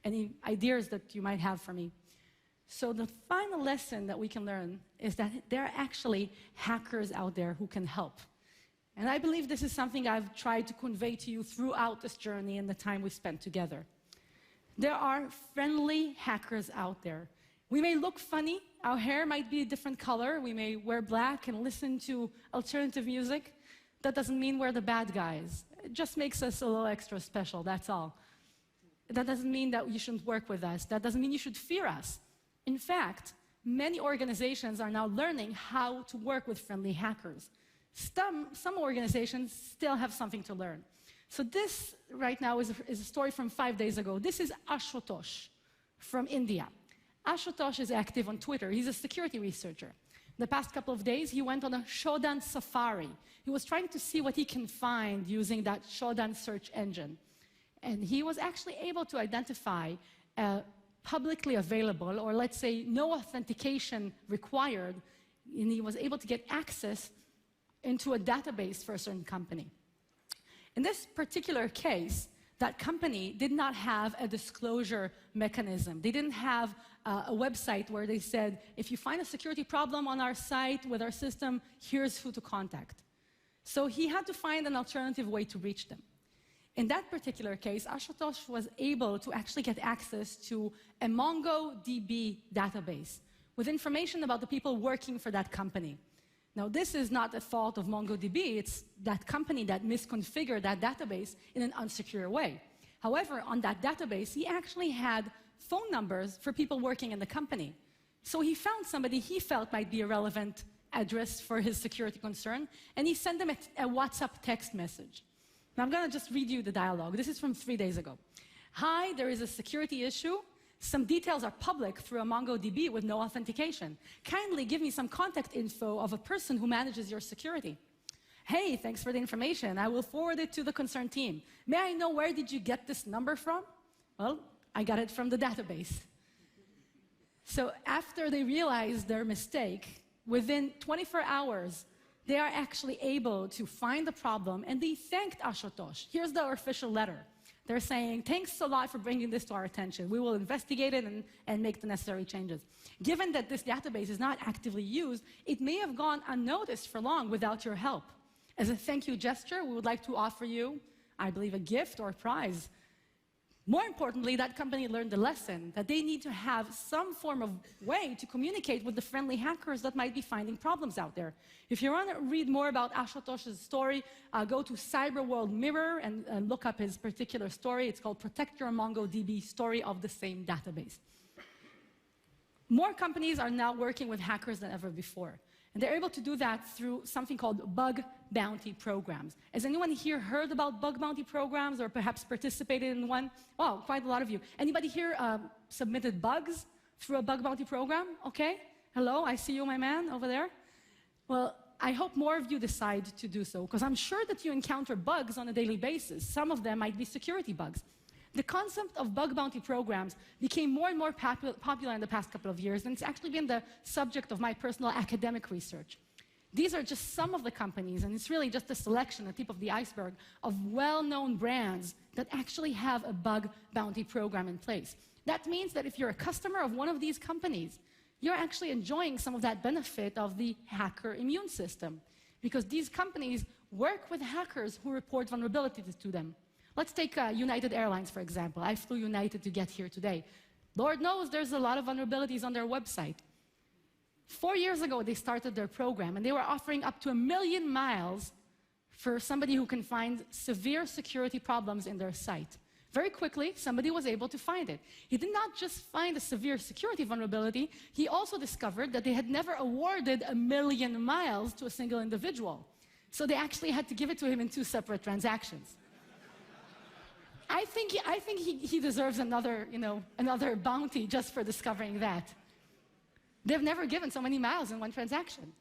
any ideas that you might have for me. So the final lesson that we can learn is that there are actually hackers out there who can help. And I believe this is something I've tried to convey to you throughout this journey and the time we spent together. There are friendly hackers out there. We may look funny, our hair might be a different color, we may wear black and listen to alternative music. That doesn't mean we're the bad guys. It just makes us a little extra special, that's all. That doesn't mean that you shouldn't work with us. That doesn't mean you should fear us. In fact, many organizations are now learning how to work with friendly hackers. Some organizations still have something to learn. So this, right now, is a story from 5 days ago. This is Ashutosh from India. Ashutosh is active on Twitter. He's a security researcher. The past couple of days, he went on a Shodan safari. He was trying to see what he can find using that Shodan search engine. And he was actually able to identify publicly available, or let's say no authentication required, and he was able to get access into a database for a certain company. In this particular case, that company did not have a disclosure mechanism. They didn't have a website where they said, if you find a security problem on our site with our system, here's who to contact. So he had to find an alternative way to reach them. In that particular case, Ashutosh was able to actually get access to a MongoDB database with information about the people working for that company. Now, this is not the fault of MongoDB, it's that company that misconfigured that database in an unsecure way. However, on that database, he actually had phone numbers for people working in the company. So he found somebody he felt might be a relevant address for his security concern, and he sent them a WhatsApp text message. Now, I'm going to just read you the dialogue. This is from 3 days ago. Hi, there is a security issue. Some details are public through a MongoDB with no authentication. Kindly give me some contact info of a person who manages your security. Hey, thanks for the information. I will forward it to the concerned team. May I know where did you get this number from? Well, I got it from the database. So after they realized their mistake, within 24 hours, they are actually able to find the problem, and they thanked Ashutosh. Here's the official letter. They're saying, thanks a lot for bringing this to our attention. We will investigate it and make the necessary changes. Given that this database is not actively used, it may have gone unnoticed for long without your help. As a thank you gesture, we would like to offer you, I believe, a gift or a prize. More importantly, that company learned the lesson that they need to have some form of way to communicate with the friendly hackers that might be finding problems out there. If you want to read more about Ashutosh's story, go to Cyber World Mirror and look up his particular story. It's called Protect Your MongoDB Story of the Same Database. More companies are now working with hackers than ever before. And they're able to do that through something called bug bounty programs. Has anyone here heard about bug bounty programs or perhaps participated in one? Well, quite a lot of you. Anybody here submitted bugs through a bug bounty program? Okay. Hello, I see you, my man, over there. Well, I hope more of you decide to do so, because I'm sure that you encounter bugs on a daily basis. Some of them might be security bugs. The concept of bug bounty programs became more and more popular in the past couple of years, and it's actually been the subject of my personal academic research. These are just some of the companies, and it's really just a selection, a tip of the iceberg, of well-known brands that actually have a bug bounty program in place. That means that if you're a customer of one of these companies, you're actually enjoying some of that benefit of the hacker immune system, because these companies work with hackers who report vulnerabilities to them. Let's take United Airlines, for example. I flew United to get here today. Lord knows there's a lot of vulnerabilities on their website. 4 years ago, they started their program, and they were offering up to 1 million miles for somebody who can find severe security problems in their site. Very quickly, somebody was able to find it. He did not just find a severe security vulnerability, he also discovered that they had never awarded 1 million miles to a single individual. So they actually had to give it to him in 2 separate transactions. I think he deserves another bounty just for discovering that. They've never given so many miles in one transaction.